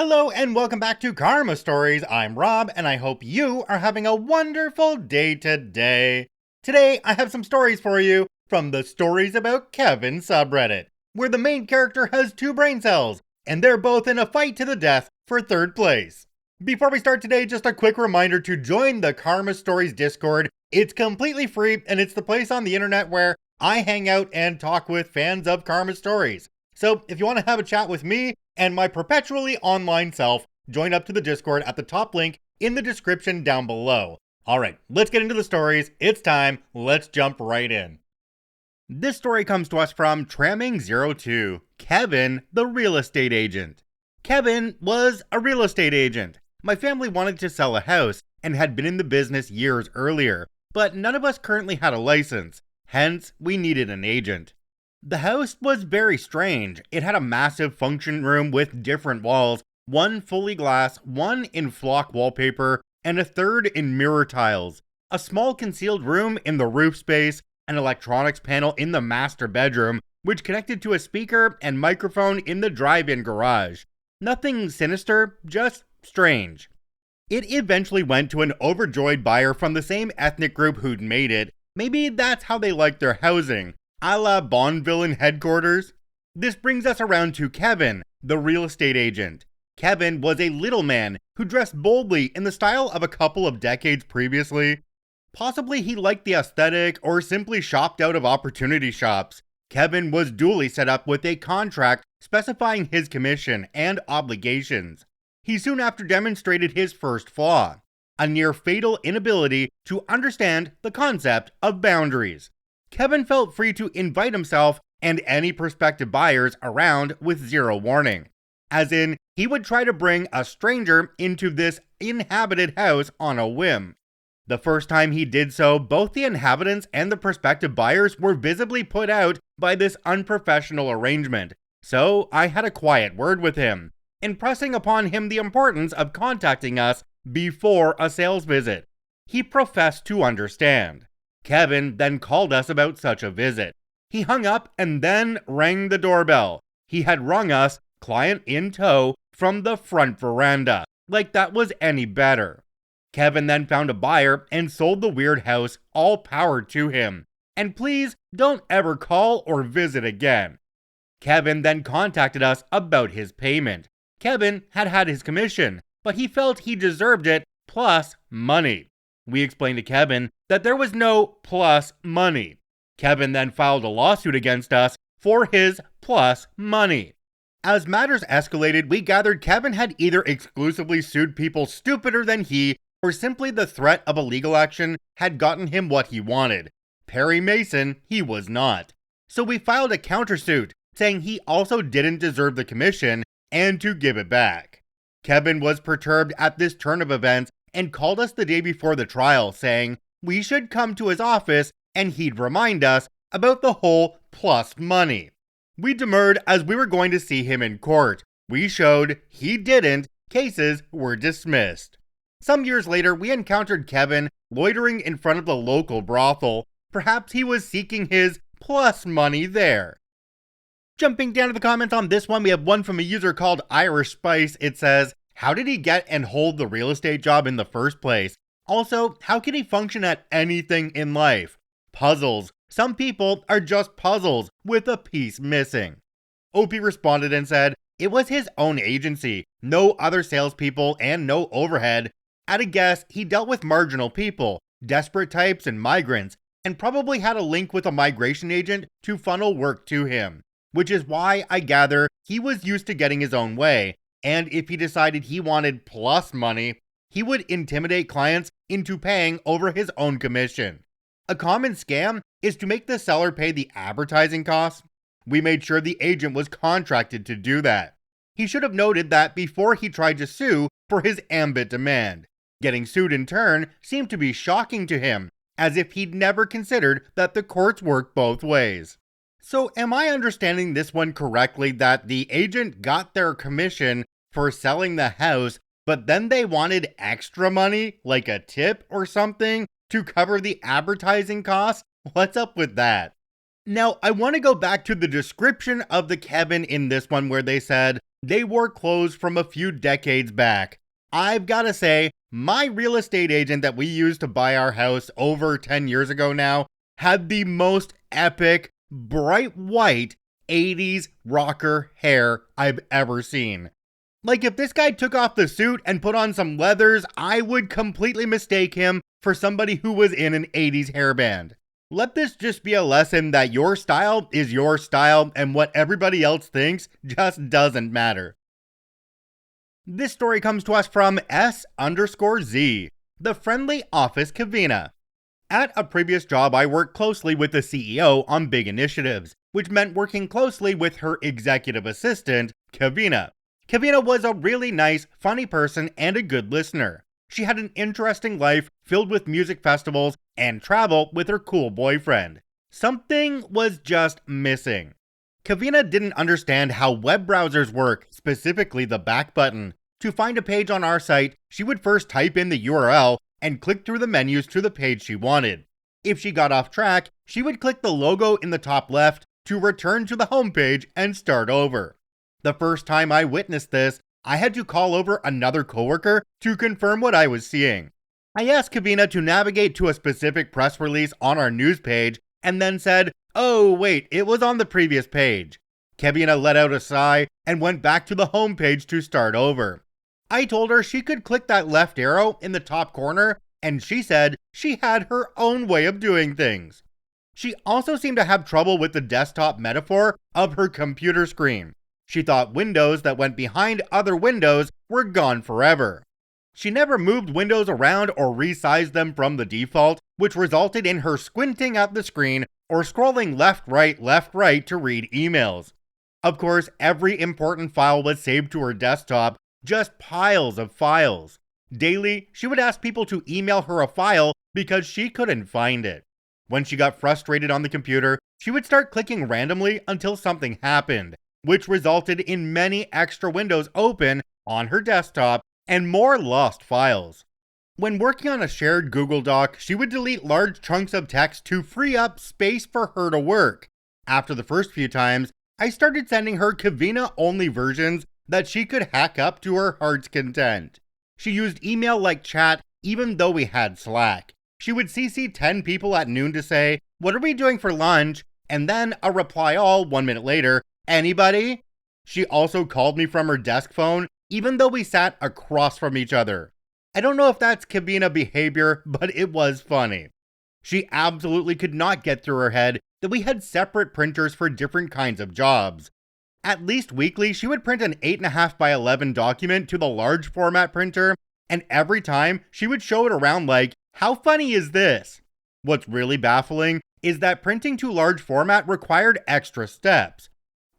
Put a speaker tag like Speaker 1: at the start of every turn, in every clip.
Speaker 1: Hello and welcome back to Karma Stories. I'm Rob and I hope you are having a wonderful day today. Today I have some stories for you from the Stories About Kevin subreddit, where the main character has two brain cells and they're both in a fight to the death for third place. Before we start today, just a quick reminder to join the Karma Stories Discord. It's completely free and it's the place on the internet where I hang out and talk with fans of Karma Stories. So if you want to have a chat with me and my perpetually online self, join up to the Discord at the top link in the description down below. Alright, let's get into the stories. It's time. Let's jump right in. This story comes to us from Tramming02, Kevin, the real estate agent. Kevin was a real estate agent. My family wanted to sell a house and had been in the business years earlier, but none of us currently had a license. Hence, we needed an agent. The house was very strange. It had a massive function room with different walls, one fully glass, one in flock wallpaper, and a third in mirror tiles. A small concealed room in the roof space, an electronics panel in the master bedroom, which connected to a speaker and microphone in the drive-in garage. Nothing sinister, just strange. It eventually went to an overjoyed buyer from the same ethnic group who'd made it. Maybe that's how they liked their housing. A la Bond villain headquarters. This brings us around to Kevin, the real estate agent. Kevin was a little man who dressed boldly in the style of a couple of decades previously. Possibly he liked the aesthetic or simply shopped out of opportunity shops. Kevin was duly set up with a contract specifying his commission and obligations. He soon after demonstrated his first flaw, a near fatal inability to understand the concept of boundaries. Kevin felt free to invite himself and any prospective buyers around with zero warning. As in, he would try to bring a stranger into this inhabited house on a whim. The first time he did so, both the inhabitants and the prospective buyers were visibly put out by this unprofessional arrangement, so I had a quiet word with him, impressing upon him the importance of contacting us before a sales visit. He professed to understand. Kevin then called us about such a visit. He hung up and then rang the doorbell. He had rung us, client in tow, from the front veranda, like that was any better. Kevin then found a buyer and sold the weird house, all power to him. And please don't ever call or visit again. Kevin then contacted us about his payment. Kevin had had his commission, but he felt he deserved it plus money. We explained to Kevin that there was no plus money. Kevin then filed a lawsuit against us for his plus money. As matters escalated, we gathered Kevin had either exclusively sued people stupider than he, or simply the threat of a legal action had gotten him what he wanted. Perry Mason, he was not. So we filed a countersuit, saying he also didn't deserve the commission and to give it back. Kevin was perturbed at this turn of events and called us the day before the trial, saying we should come to his office and he'd remind us about the whole plus money. We demurred as we were going to see him in court. We showed he didn't. Cases were dismissed. Some years later, we encountered Kevin loitering in front of the local brothel. Perhaps he was seeking his plus money there. Jumping down to the comments on this one, we have one from a user called Irish Spice. It says, how did he get and hold the real estate job in the first place? Also, how can he function at anything in life? Puzzles. Some people are just puzzles with a piece missing. Opie responded and said, it was his own agency, no other salespeople and no overhead. At a guess, he dealt with marginal people, desperate types and migrants, and probably had a link with a migration agent to funnel work to him. Which is why I gather he was used to getting his own way. And if he decided he wanted plus money, he would intimidate clients into paying over his own commission. A common scam is to make the seller pay the advertising costs. We made sure the agent was contracted to do that. He should have noted that before he tried to sue for his ambit demand. Getting sued in turn seemed to be shocking to him, as if he'd never considered that the courts work both ways. So am I understanding this one correctly, that the agent got their commission for selling the house, but then they wanted extra money, like a tip or something, to cover the advertising costs? What's up with that? Now, I want to go back to the description of the Kevin in this one where they said, They wore clothes from a few decades back. I've gotta say, my real estate agent that we used to buy our house over 10 years ago now had the most epic, bright white 80s rocker hair I've ever seen. Like, if this guy took off the suit and put on some leathers, I would completely mistake him for somebody who was in an 80s hairband. Let this just be a lesson that your style is your style and what everybody else thinks just doesn't matter. This story comes to us from S_Z, the friendly office Kevina. At a previous job, I worked closely with the CEO on big initiatives, which meant working closely with her executive assistant, Kevina. Kevina was a really nice, funny person and a good listener. She had an interesting life filled with music festivals and travel with her cool boyfriend. Something was just missing. Kevina didn't understand how web browsers work, specifically the back button. To find a page on our site, she would first type in the URL and click through the menus to the page she wanted. If she got off track, she would click the logo in the top left to return to the homepage and start over. The first time I witnessed this, I had to call over another coworker to confirm what I was seeing. I asked Kevina to navigate to a specific press release on our news page and then said, "Oh wait, it was on the previous page." Kevina let out a sigh and went back to the homepage to start over. I told her she could click that left arrow in the top corner, and she said she had her own way of doing things. She also seemed to have trouble with the desktop metaphor of her computer screen. She thought windows that went behind other windows were gone forever. She never moved windows around or resized them from the default, which resulted in her squinting at the screen or scrolling left, right to read emails. Of course, every important file was saved to her desktop, just piles of files. Daily, she would ask people to email her a file because she couldn't find it. When she got frustrated on the computer, she would start clicking randomly until something happened, which resulted in many extra windows open on her desktop and more lost files. When working on a shared Google Doc, she would delete large chunks of text to free up space for her to work. After the first few times, I started sending her Kevina-only versions that she could hack up to her heart's content. She used email like chat even though we had Slack. She would CC 10 people at noon to say, "What are we doing for lunch?" and then a reply all 1 minute later, "Anybody?" She also called me from her desk phone even though we sat across from each other. I don't know if that's Kevina behavior, but it was funny. She absolutely could not get through her head that we had separate printers for different kinds of jobs. At least weekly, she would print an 8.5 by 11 document to the large format printer, and every time she would show it around like, "How funny is this?" What's really baffling is that printing to large format required extra steps.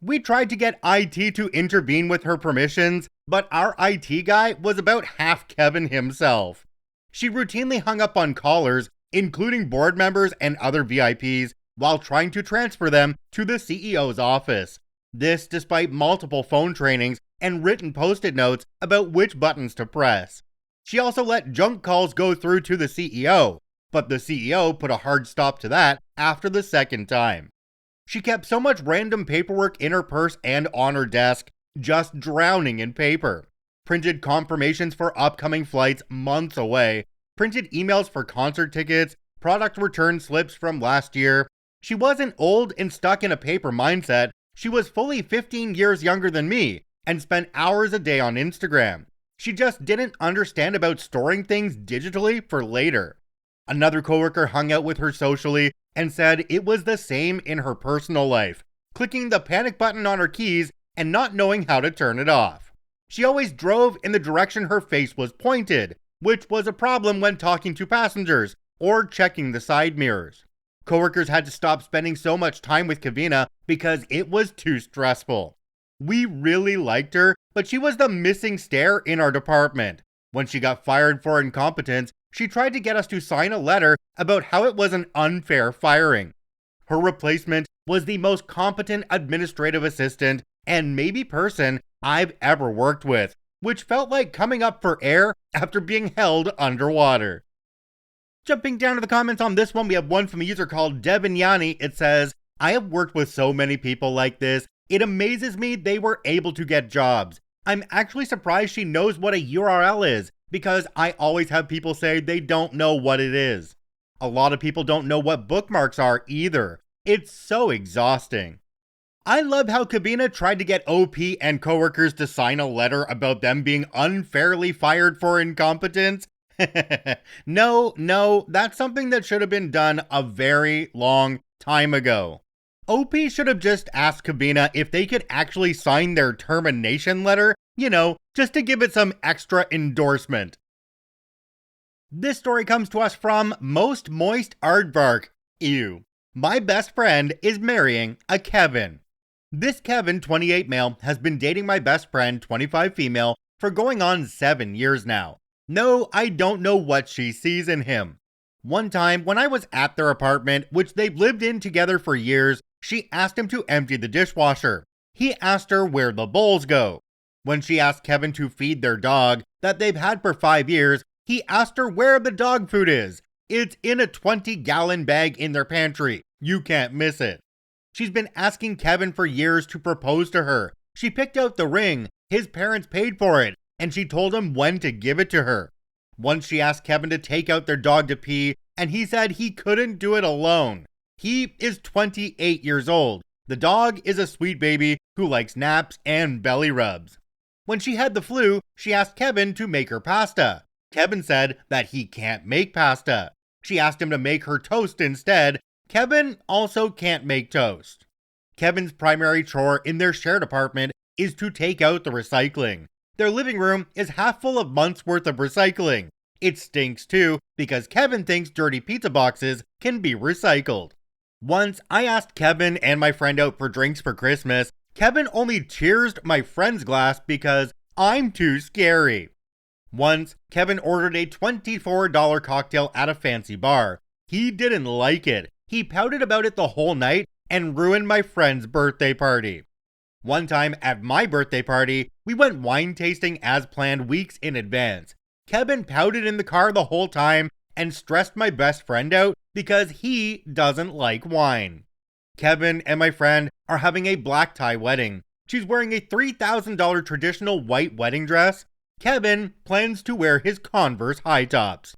Speaker 1: We tried to get IT to intervene with her permissions, but our IT guy was about half Kevin himself. She routinely hung up on callers, including board members and other VIPs, while trying to transfer them to the CEO's office. This despite multiple phone trainings and written post-it notes about which buttons to press. She also let junk calls go through to the CEO, but the CEO put a hard stop to that after the second time. She kept so much random paperwork in her purse and on her desk, just drowning in paper. Printed confirmations for upcoming flights months away, printed emails for concert tickets, product return slips from last year. She wasn't old and stuck in a paper mindset. She was fully 15 years younger than me and spent hours a day on Instagram. She just didn't understand about storing things digitally for later. Another coworker hung out with her socially and said it was the same in her personal life, clicking the panic button on her keys and not knowing how to turn it off. She always drove in the direction her face was pointed, which was a problem when talking to passengers or checking the side mirrors. Coworkers had to stop spending so much time with Kevina because it was too stressful. We really liked her, but she was the missing stair in our department. When she got fired for incompetence, she tried to get us to sign a letter about how it was an unfair firing. Her replacement was the most competent administrative assistant and maybe person I've ever worked with, which felt like coming up for air after being held underwater. Jumping down to the comments on this one, we have one from a user called Devinyani. It says, "I have worked with so many people like this, It amazes me they were able to get jobs. I'm actually surprised she knows what a URL is, because I always have people say they don't know what it is. A lot of people don't know what bookmarks are either. It's so exhausting. I love how Kavina tried to get OP and coworkers to sign a letter about them being unfairly fired for incompetence. No, that's something that should have been done a very long time ago. OP should have just asked Kavina if they could actually sign their termination letter, just to give it some extra endorsement. This story comes to us from Most Moist Aardvark. Ew. My best friend is marrying a Kevin. This Kevin, 28 male, has been dating my best friend, 25 female, for going on 7 years now. No, I don't know what she sees in him. One time, when I was at their apartment, which they've lived in together for years, she asked him to empty the dishwasher. He asked her where the bowls go. When she asked Kevin to feed their dog, that they've had for 5 years, he asked her where the dog food is. It's in a 20-gallon bag in their pantry. You can't miss it. She's been asking Kevin for years to propose to her. She picked out the ring, his parents paid for it, and she told him when to give it to her. Once she asked Kevin to take out their dog to pee, and he said he couldn't do it alone. He is 28 years old. The dog is a sweet baby who likes naps and belly rubs. When she had the flu, she asked Kevin to make her pasta. Kevin said that he can't make pasta. She asked him to make her toast instead. Kevin also can't make toast. Kevin's primary chore in their shared apartment is to take out the recycling. Their living room is half full of months worth of recycling. It stinks too, because Kevin thinks dirty pizza boxes can be recycled. Once I asked Kevin and my friend out for drinks for Christmas. Kevin only cheersed my friend's glass because I'm too scary. Once, Kevin ordered a $24 cocktail at a fancy bar. He didn't like it. He pouted about it the whole night and ruined my friend's birthday party. One time at my birthday party, we went wine tasting as planned weeks in advance. Kevin pouted in the car the whole time and stressed my best friend out because he doesn't like wine. Kevin and my friend are having a black tie wedding. She's wearing a $3,000 traditional white wedding dress. Kevin plans to wear his Converse high tops.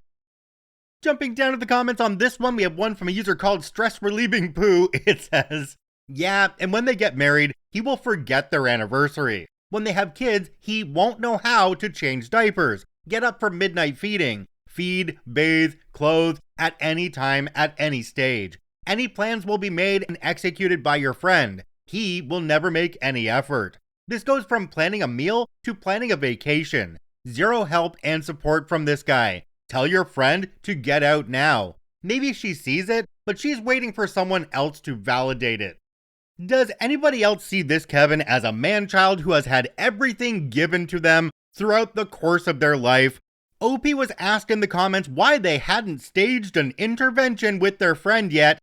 Speaker 1: Jumping down to the comments on this one, we have one from a user called Stress Relieving Poo. It says, yeah, and when they get married, he will forget their anniversary. When they have kids, he won't know how to change diapers, get up for midnight feeding, feed, bathe, clothe, at any time, at any stage. Any plans will be made and executed by your friend. He will never make any effort. This goes from planning a meal to planning a vacation. Zero help and support from this guy. Tell your friend to get out now. Maybe she sees it, but she's waiting for someone else to validate it. Does anybody else see this Kevin as a man-child who has had everything given to them throughout the course of their life? OP was asked in the comments why they hadn't staged an intervention with their friend yet,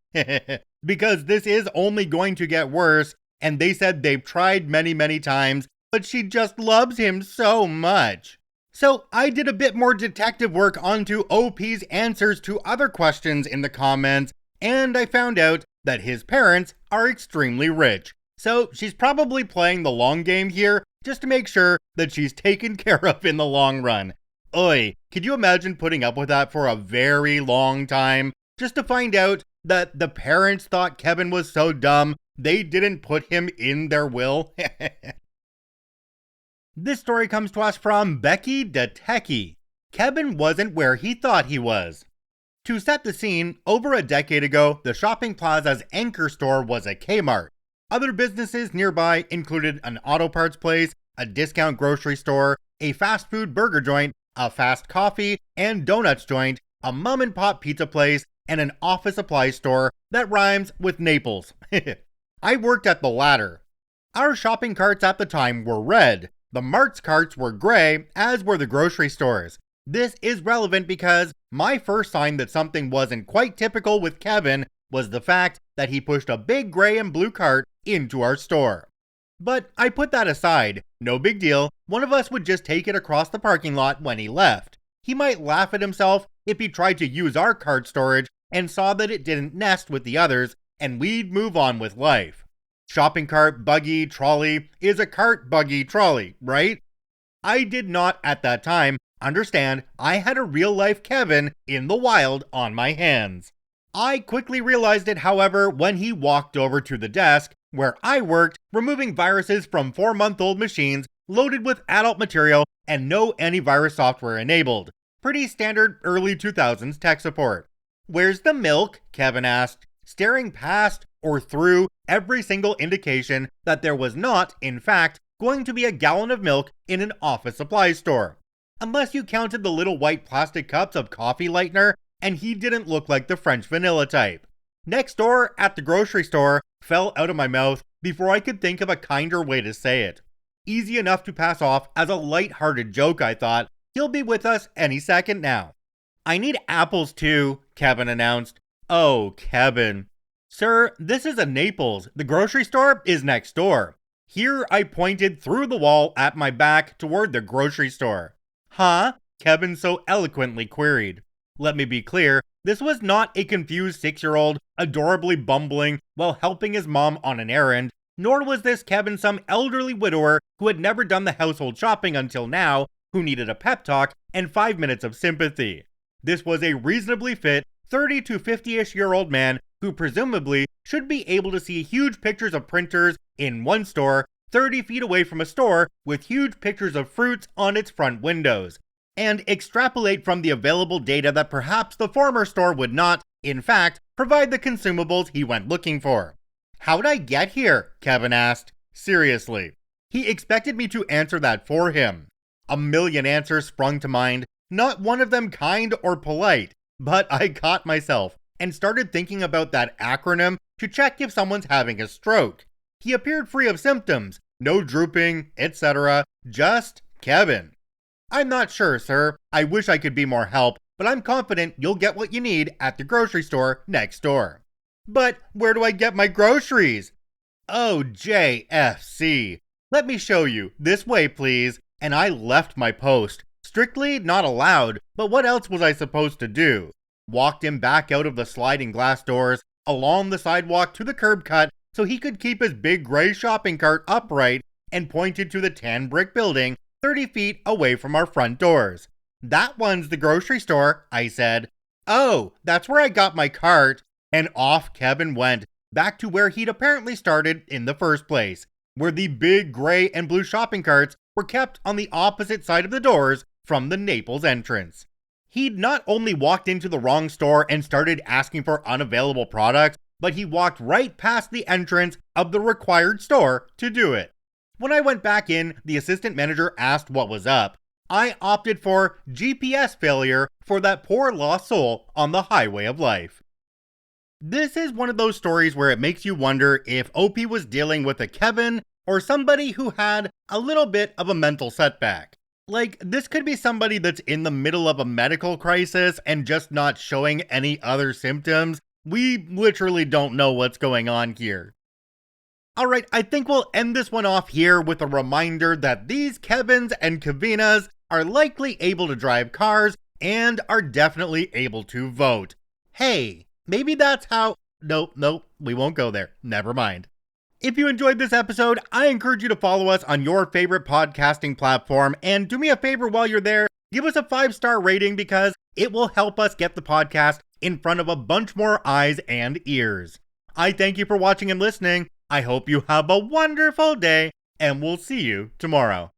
Speaker 1: because this is only going to get worse, and they said they've tried many times, but she just loves him so much. So I did a bit more detective work onto OP's answers to other questions in the comments, and I found out that his parents are extremely rich. So she's probably playing the long game here just to make sure that she's taken care of in the long run. Oy, could you imagine putting up with that for a very long time just to find out that the parents thought Kevin was so dumb they didn't put him in their will? This story comes to us from Becky Detecki. Kevin wasn't where he thought he was. To set the scene, over a decade ago, the shopping plaza's anchor store was a Kmart. Other businesses nearby included an auto parts place, a discount grocery store, a fast food burger joint, a fast coffee and donuts joint, a mom and pop pizza place, and an office supply store that rhymes with Naples. I worked at the latter. Our shopping carts at the time were red. The Mart's carts were gray, as were the grocery stores. This is relevant because my first sign that something wasn't quite typical with Kevin was the fact that he pushed a big gray and blue cart into our store. But I put that aside. No big deal. One of us would just take it across the parking lot when he left. He might laugh at himself if he tried to use our cart storage and saw that it didn't nest with the others, and we'd move on with life. Shopping cart, buggy, trolley is a cart, buggy, trolley, right? I did not at that time understand I had a real life Kevin in the wild on my hands. I quickly realized it, however, when he walked over to the desk where I worked, removing viruses from 4-month-old machines loaded with adult material and no antivirus software enabled. Pretty standard early 2000s tech support. "Where's the milk?" Kevin asked, staring past or through every single indication that there was not, in fact, going to be a gallon of milk in an office supply store. Unless you counted the little white plastic cups of coffee lightener, and he didn't look like the French vanilla type. "Next door, at the grocery store," fell out of my mouth before I could think of a kinder way to say it. Easy enough to pass off as a light-hearted joke, I thought. He'll be with us any second now. "I need apples too," Kevin announced. "Oh, Kevin." "Sir, this is a Naples. The grocery store is next door." Here I pointed through the wall at my back toward the grocery store. "Huh?" Kevin so eloquently queried. Let me be clear, this was not a confused 6-year-old adorably bumbling while helping his mom on an errand, nor was this Kevin some elderly widower who had never done the household shopping until now, who needed a pep talk and 5 minutes of sympathy. This was a reasonably fit 30 to 50-ish-year-old man who presumably should be able to see huge pictures of printers in one store 30 feet away from a store with huge pictures of fruits on its front windows, and extrapolate from the available data that perhaps the former store would not, in fact, provide the consumables he went looking for. "How'd I get here?" Kevin asked. Seriously. He expected me to answer that for him. A million answers sprung to mind, not one of them kind or polite, but I caught myself and started thinking about that acronym to check if someone's having a stroke. He appeared free of symptoms, no drooping, etc. Just Kevin. "I'm not sure, sir. I wish I could be more help, but I'm confident you'll get what you need at the grocery store next door." "But where do I get my groceries?" "Oh, JFC. Let me show you. This way, please." And I left my post. Strictly not allowed, but what else was I supposed to do? Walked him back out of the sliding glass doors, along the sidewalk to the curb cut so he could keep his big gray shopping cart upright, and pointed to the tan brick building 30 feet away from our front doors. "That one's the grocery store," I said. "Oh, that's where I got my cart." And off Kevin went, back to where he'd apparently started in the first place, where the big gray and blue shopping carts were kept on the opposite side of the doors from the Naples entrance. He'd not only walked into the wrong store and started asking for unavailable products, but he walked right past the entrance of the required store to do it. When I went back in, the assistant manager asked what was up. I opted for GPS failure for that poor lost soul on the highway of life. This is one of those stories where it makes you wonder if OP was dealing with a Kevin or somebody who had a little bit of a mental setback. Like, this could be somebody that's in the middle of a medical crisis and just not showing any other symptoms. We literally don't know what's going on here. Alright, I think we'll end this one off here with a reminder that these Kevins and Kevinas are likely able to drive cars and are definitely able to vote. Hey, maybe that's how... Nope, we won't go there. Never mind. If you enjoyed this episode, I encourage you to follow us on your favorite podcasting platform, and do me a favor while you're there, give us a 5-star rating because it will help us get the podcast in front of a bunch more eyes and ears. I thank you for watching and listening. I hope you have a wonderful day, and we'll see you tomorrow.